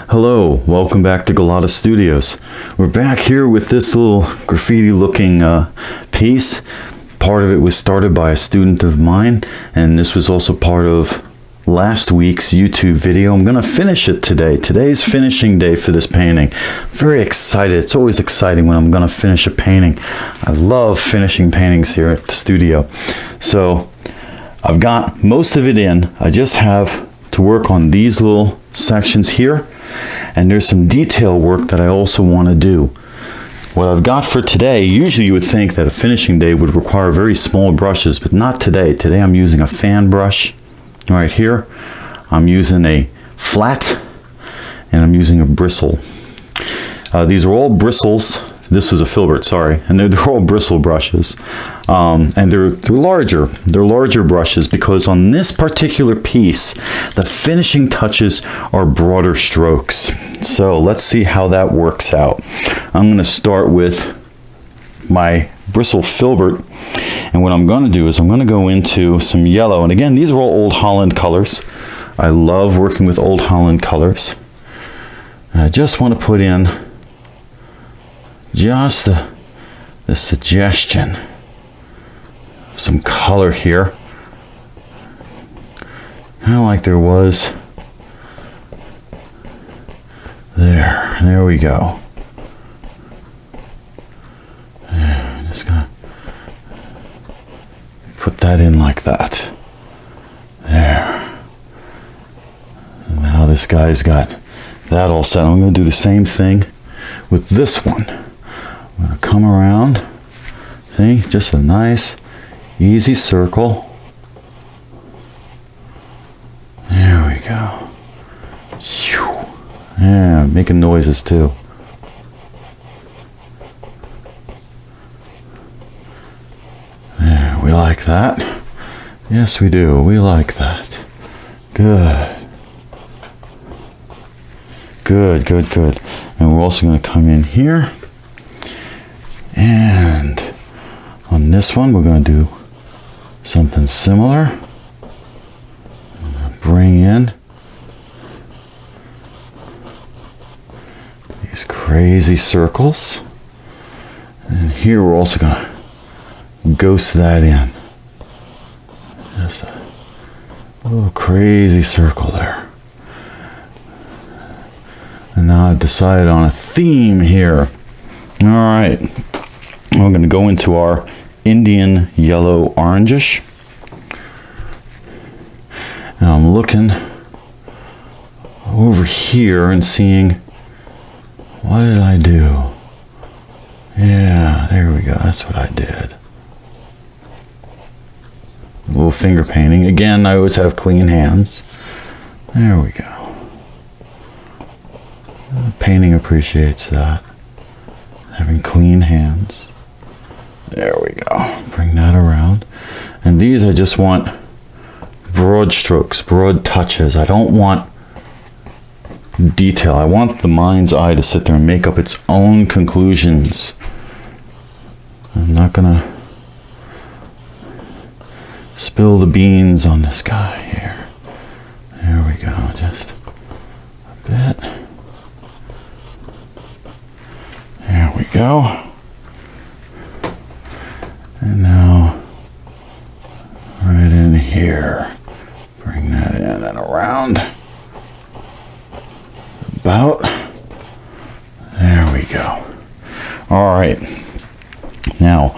Hello, welcome back to Gulotta Studios. We're back here with this little graffiti looking piece. Part of it was started by a student of mine, and this was also part of last week's YouTube video. I'm going to finish it today. Today's finishing day for this painting. Very excited. It's always exciting when I'm going to finish a painting. I love finishing paintings here at the studio. So I've got most of it in. I just have to work on these little sections here, and there's some detail work that I also want to do. What I've got for today, usually you would think that a finishing day would require very small brushes, but not today. Today I'm using a fan brush right here. I'm using a flat, and I'm using a bristle. These are all bristles. This is a filbert, sorry, and they're all bristle brushes, and they're larger. They're larger brushes because on this particular piece, the finishing touches are broader strokes. So let's see how that works out. I'm going to start with my bristle filbert, and what I'm going to do is I'm going to go into some yellow. And again, these are all Old Holland colors. I love working with Old Holland colors. And I just want to put in just the suggestion of some color here, kind of like there was there. There we go. I'm just gonna put that in like that. There. And now this guy's got that all set. I'm going to do the same thing with this one. I'm going to come around, see, just a nice, easy circle. There we go. Yeah, making noises too. There, we like that. Yes, we do. We like that. Good. Good, good, good. And we're also going to come in here. And on this one, we're going to do something similar. Bring in these crazy circles. And here we're also going to ghost that in. Just a little crazy circle there. And now I've decided on a theme here. All right. We're going to go into our Indian yellow orangish. And I'm looking over here and seeing, what did I do? Yeah, there we go. That's what I did. A little finger painting. Again, I always have clean hands. There we go. Painting appreciates that. Having clean hands. There we go. Bring that around. And these I just want broad strokes, broad touches. I don't want detail. I want the mind's eye to sit there and make up its own conclusions. I'm not gonna spill the beans on this guy here. There we go. Just a bit. There we go. And now, right in here, bring that in and around. About. There we go. All right. Now,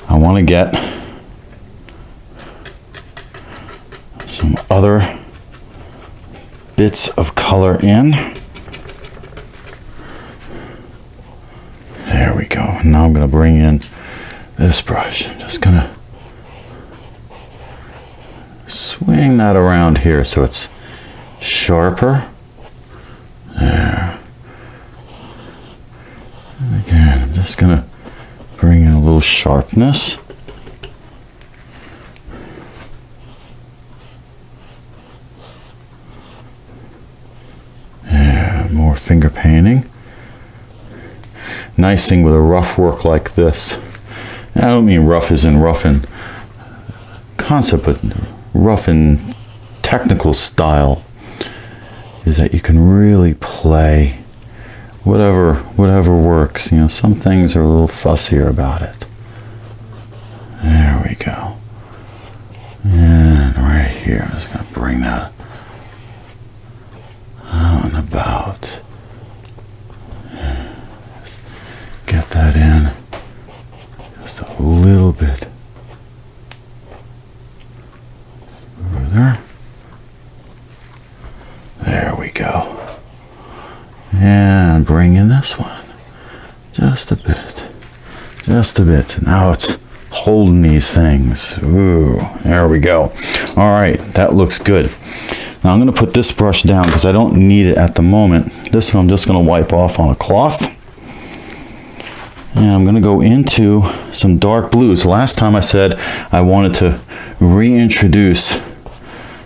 I want to get some other bits of color in. There we go. And now I'm going to bring in this brush. I'm just going to swing that around here so it's sharper. There. And again, I'm just going to bring in a little sharpness. Yeah, more finger painting. Nice thing with a rough work like this. I don't mean rough as in rough in concept, but rough in technical style, is that you can really play play. Whatever works. You know, some things are a little fussier about it. There we go. And right here, I'm just going to bring that out and about. Just get that in just a little bit further. There we go. And bring in this one just a bit. Now it's holding these things. Ooh, there we go. All right, that looks good. Now I'm going to put this brush down because I don't need it at the moment. This one I'm just going to wipe off on a cloth. And I'm going to go into some dark blues. Last time I said I wanted to reintroduce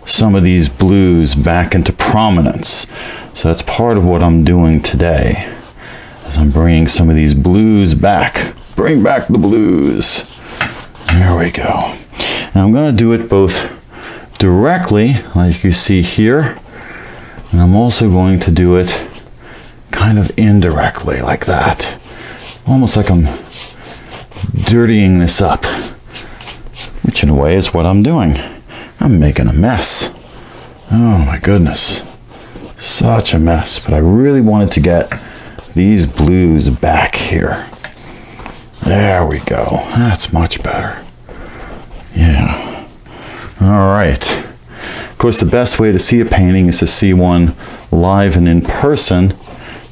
some of these blues back into prominence. So that's part of what I'm doing today, is I'm bringing some of these blues back. Bring back the blues. There we go. And I'm going to do it both directly, like you see here, and I'm also going to do it kind of indirectly, like that. Almost like I'm dirtying this up, which in a way is what I'm doing. I'm making a mess. Oh my goodness. Such a mess. But I really wanted to get these blues back here. There we go. That's much better. Yeah. All right. Of course, the best way to see a painting is to see one live and in person.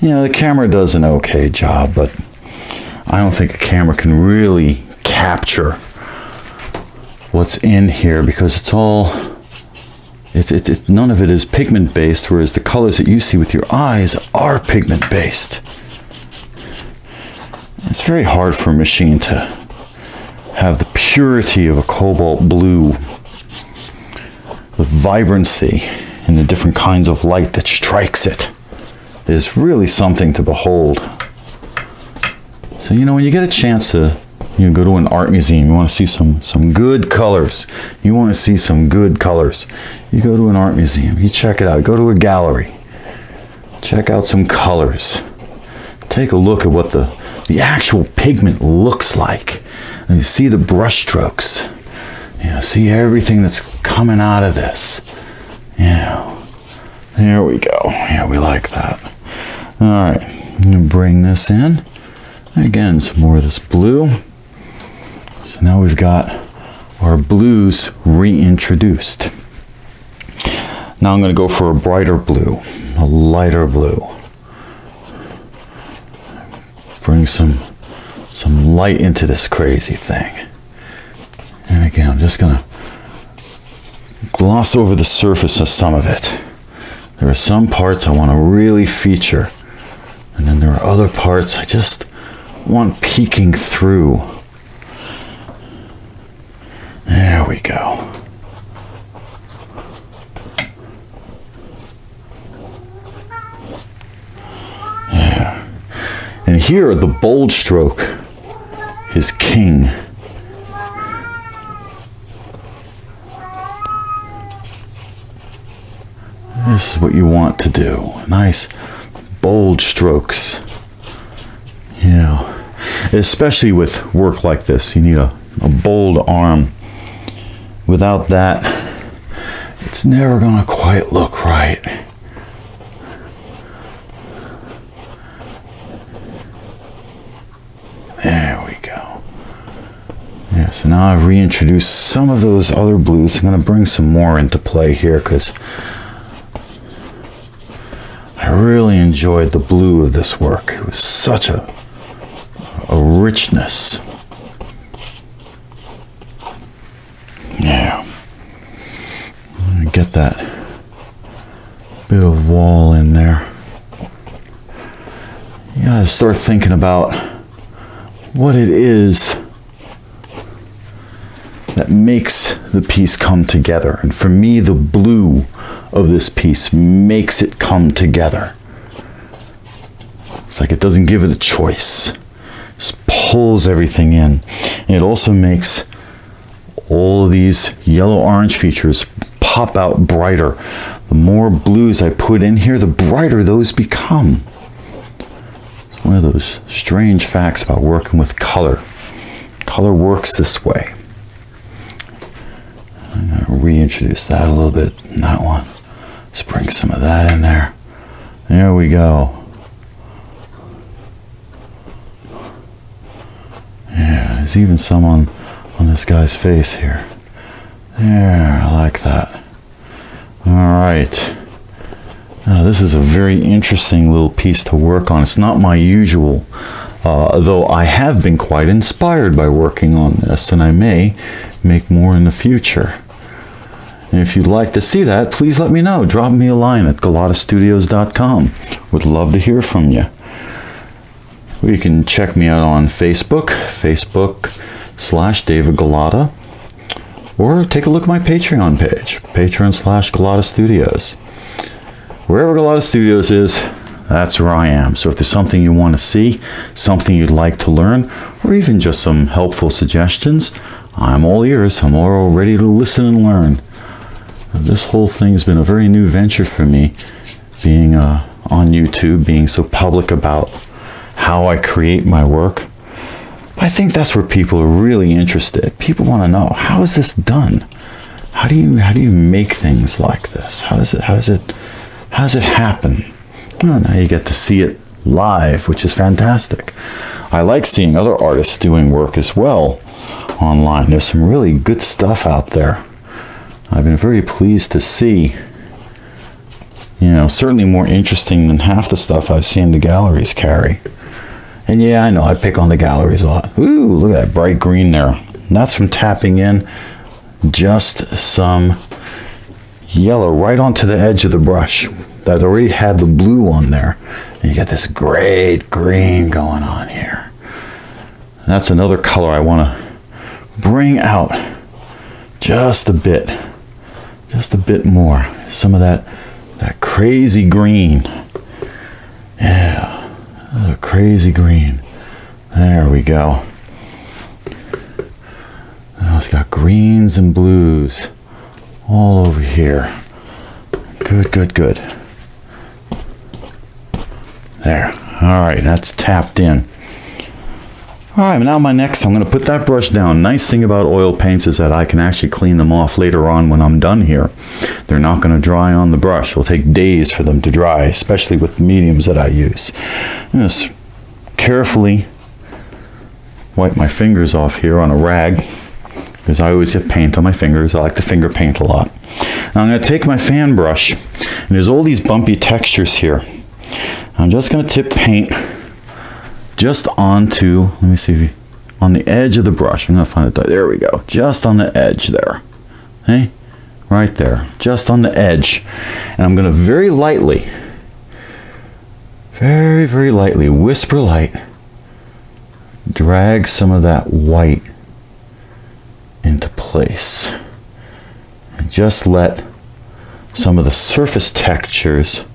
You know, the camera does an okay job, but I don't think a camera can really capture what's in here because it's all, none of it is pigment based, whereas the colors that you see with your eyes are pigment based. It's very hard for a machine to have the purity of a cobalt blue, the vibrancy and the different kinds of light that strikes it. Is really something to behold. So, you know, when you get a chance to go to an art museum, you want to see some good colors. You want to see some good colors. You go to an art museum, you check it out. Go to a gallery, check out some colors. Take a look at what the actual pigment looks like. And you see the brush strokes. You know, see everything that's coming out of this. Yeah, there we go. Yeah, we like that. All right, I'm gonna bring this in. Again, some more of this blue. So now we've got our blues reintroduced. Now I'm going to go for a brighter blue, a lighter blue. Bring some light into this crazy thing. And again, I'm just going to gloss over the surface of some of it. There are some parts I want to really feature, and then there are other parts I just want peeking through. There we go. Yeah. And here the bold stroke is king. This is what you want to do. Nice bold strokes. Yeah. Especially with work like this, you need a bold arm. Without that, it's never going to quite look right. There we go. Yeah, so now I've reintroduced some of those other blues. I'm going to bring some more into play here because I really enjoyed the blue of this work. It was such a richness. Yeah. I'm gonna get that bit of wall in there. You gotta start thinking about what it is that makes the piece come together. And for me, the blue of this piece makes it come together. It's like it doesn't give it a choice. Just pulls everything in. And it also makes all of these yellow-orange features pop out brighter. The the more blues I put in here, the brighter those become. It's one of those strange facts about working with color. Color works this way. I'm going to reintroduce that a little bit in that one. Let's bring some of that in there. There we go. Yeah, there's even some on this guy's face here. There, I like that. All right. Now, this is a very interesting little piece to work on. It's not my usual, though I have been quite inspired by working on this, and I may make more in the future. And if you'd like to see that, please let me know. Drop me a line at gulottastudios.com. Would love to hear from you. You can check me out on Facebook, Facebook.com/David Gulotta, or take a look at my Patreon page, Patreon/Gulotta Studios. Wherever Gulotta Studios is, that's where I am. So if there's something you want to see, something you'd like to learn, or even just some helpful suggestions, I'm all ears. I'm all ready to listen and learn. This whole thing has been a very new venture for me, being on YouTube, being so public about how I create my work. I think that's where people are really interested. People want to know, how is this done? How do you make things like this? How does it happen? Well, now you get to see it live, which is fantastic. I like seeing other artists doing work as well online. There's some really good stuff out there. I've been very pleased to see, certainly more interesting than half the stuff I've seen the galleries carry. And yeah, I know I pick on the galleries a lot. Ooh, look at that bright green there. And that's from tapping in just some yellow right onto the edge of the brush that already had the blue on there. And you got this great green going on here. And that's another color I want to bring out just a bit more. Some of that crazy green. Yeah. A crazy green. There we go. Now it's got greens and blues all over here. Good. There. All right, that's tapped in. All right, now I'm going to put that brush down. Nice thing about oil paints is that I can actually clean them off later on when I'm done here. They're not going to dry on the brush. It'll take days for them to dry, especially with the mediums that I use. I'm going to carefully wipe my fingers off here on a rag, because I always get paint on my fingers. I like to finger paint a lot. Now I'm going to take my fan brush, and there's all these bumpy textures here. I'm just going to tip paint just onto, let me see, on the edge of the brush. I'm going to find it. There we go. Just on the edge there. Hey? Right there. Just on the edge. And I'm going to very lightly, very lightly, whisper light, drag some of that white into place. And just let some of the surface textures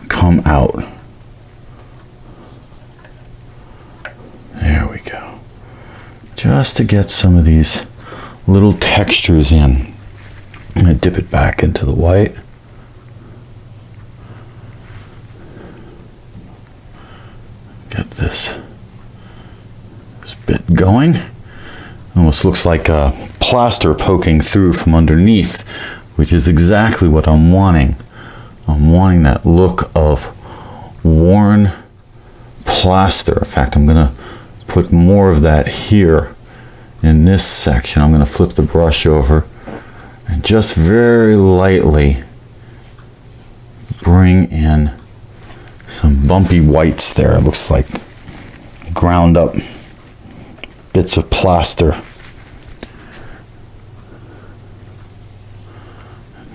come out. There we go. Just to get some of these little textures in. I'm going to dip it back into the white. Get this bit going. Almost looks like a plaster poking through from underneath, which is exactly what I'm wanting. I'm wanting that look of worn plaster. In fact, I'm going to put more of that here in this section. I'm going to flip the brush over and just very lightly bring in some bumpy whites there. It looks like ground up bits of plaster.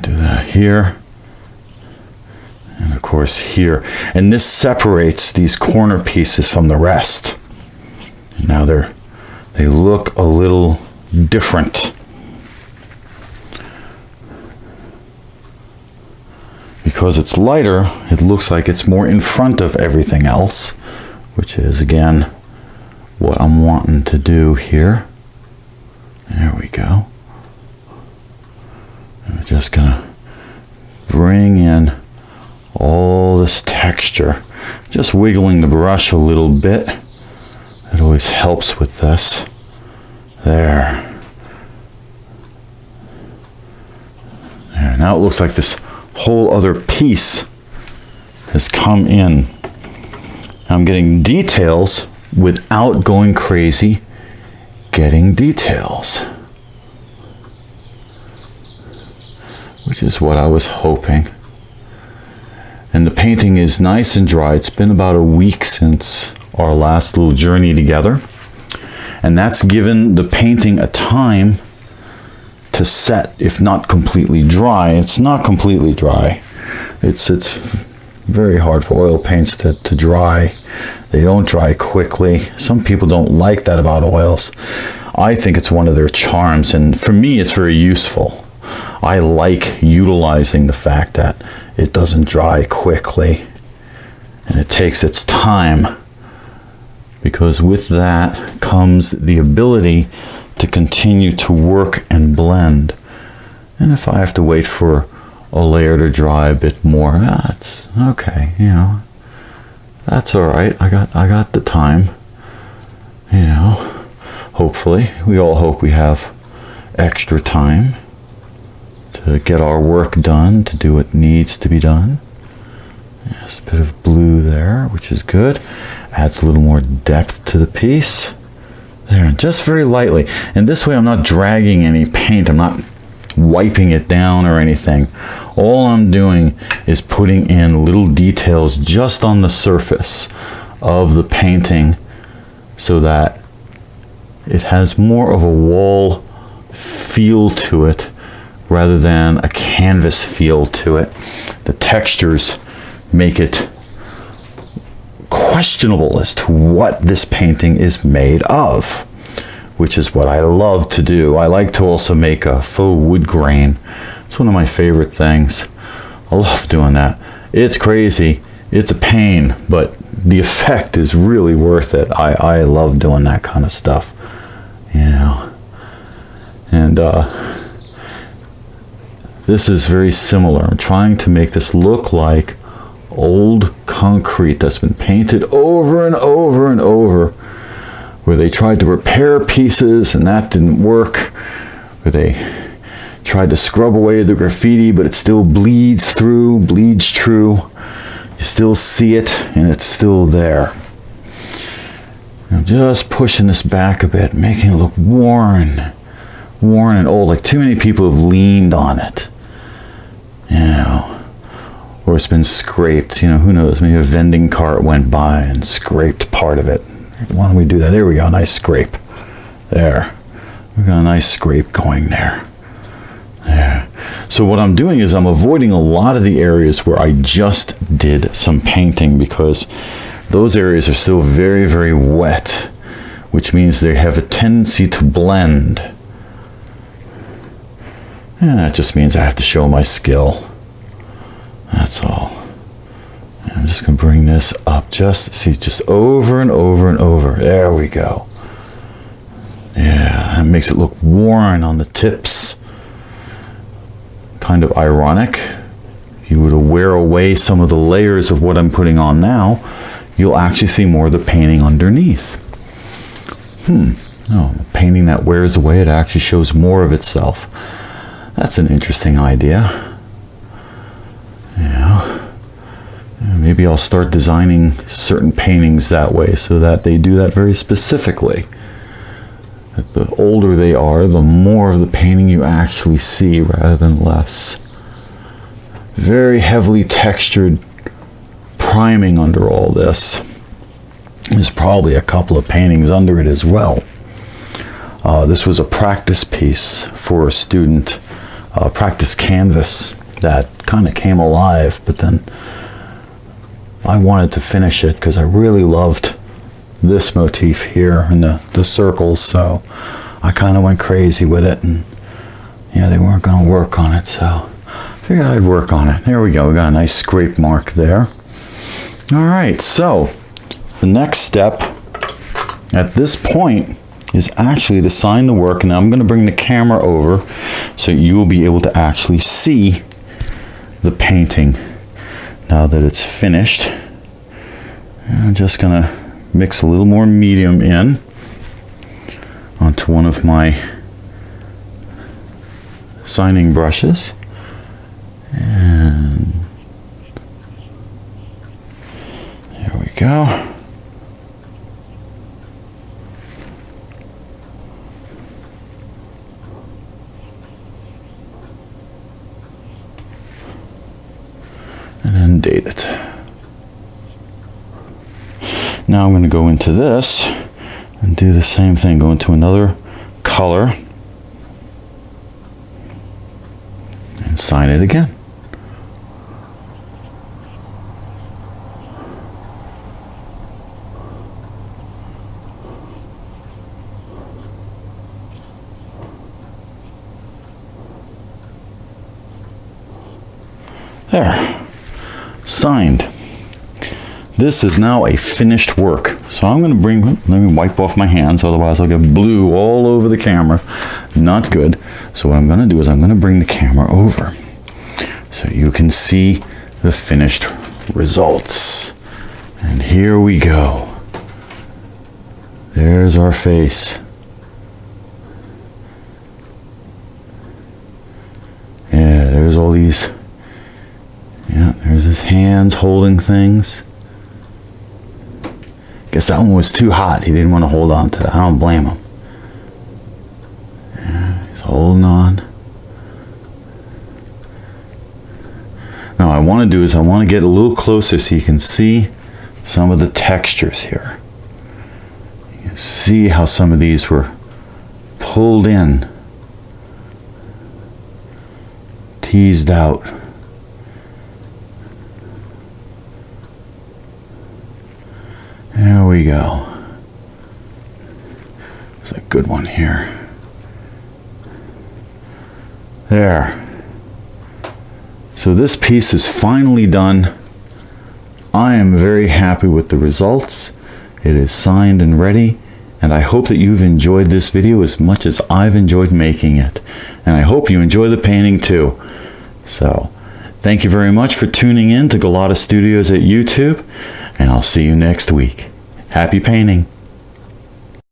Do that here. And of course here. And this separates these corner pieces from the rest. Now they look a little different. Because it's lighter, it looks like it's more in front of everything else, which is again what I'm wanting to do here. There we go. I'm just gonna bring in all this texture. Just wiggling the brush a little bit. It always helps with this. There. There. Now it looks like this whole other piece has come in. I'm getting details without going crazy getting details, which is what I was hoping. And the painting is nice and dry. It's been about a week since our last little journey together, and that's given the painting a time to set, if not completely dry. It's not completely dry. It's very hard for oil paints to dry. They don't dry quickly. Some people don't like that about oils. I think it's one of their charms, and for me it's very useful. I like utilizing the fact that it doesn't dry quickly and it takes its time, because with that comes the ability to continue to work and blend. And if I have to wait for a layer to dry a bit more, that's okay, you know. That's all right. I got the time. You know, hopefully, we all hope we have extra time to get our work done, to do what needs to be done. There's a bit of blue there, which is good. Adds a little more depth to the piece. There, just very lightly. And this way I'm not dragging any paint. I'm not wiping it down or anything. All I'm doing is putting in little details just on the surface of the painting so that it has more of a wall feel to it rather than a canvas feel to it. The textures make it questionable as to what this painting is made of, which is what I love to do. I like to also make a faux wood grain. It's one of my favorite things. I love doing that. It's crazy. It's a pain, but the effect is really worth it. I love doing that kind of stuff, you know. And this is very similar. I'm trying to make this look like old concrete that's been painted over and over and over, where they tried to repair pieces and that didn't work, where they tried to scrub away the graffiti but it still bleeds through, bleeds true. You still see it and it's still there. I'm just pushing this back a bit, making it look worn and old, like too many people have leaned on it, you know. Or it's been scraped, you know, who knows, maybe a vending cart went by and scraped part of it. Why don't we do that? There we go, nice scrape. There. We've got a nice scrape going there. There. So what I'm doing is I'm avoiding a lot of the areas where I just did some painting, because those areas are still very, very wet, which means they have a tendency to blend. And that just means I have to show my skill. That's all. And I'm just going to bring this up, just over and over and over. There we go. Yeah, that makes it look worn on the tips. Kind of ironic. If you were to wear away some of the layers of what I'm putting on now, you'll actually see more of the painting underneath. No, painting that wears away, it actually shows more of itself. That's an interesting idea. Yeah, maybe I'll start designing certain paintings that way so that they do that very specifically. That the older they are, the more of the painting you actually see rather than less. Very heavily textured priming under all this. There's probably a couple of paintings under it as well. This was a practice piece for a student, a practice canvas that kind of came alive, but then I wanted to finish it because I really loved this motif here and the circles, so I kind of went crazy with it, and yeah, they weren't going to work on it, so I figured I'd work on it. There we go, we got a nice scrape mark there. Alright, so the next step at this point is actually to sign the work, and I'm going to bring the camera over so you will be able to actually see the painting now that it's finished. And I'm just gonna mix a little more medium in onto one of my signing brushes. And there we go. And then date it. Now I'm going to go into this and do the same thing. Go into another color and sign it again. There. Signed. This is now a finished work. So I'm going to let me wipe off my hands, otherwise I'll get blue all over the camera. Not good. So what I'm going to do is I'm going to bring the camera over so you can see the finished results. And here we go. There's our face. Yeah, there's all these. Yeah, there's his hands holding things. Guess that one was too hot. He didn't want to hold on to that. I don't blame him. Yeah, he's holding on. Now, what I want to do is I want to get a little closer so you can see some of the textures here. You can see how some of these were pulled in, teased out. There we go. It's a good one here. There. So this piece is finally done. I am very happy with the results. It is signed and ready, and I hope that you've enjoyed this video as much as I've enjoyed making it. And I hope you enjoy the painting too. So, thank you very much for tuning in to Gulotta Studios at YouTube, and I'll see you next week. Happy painting!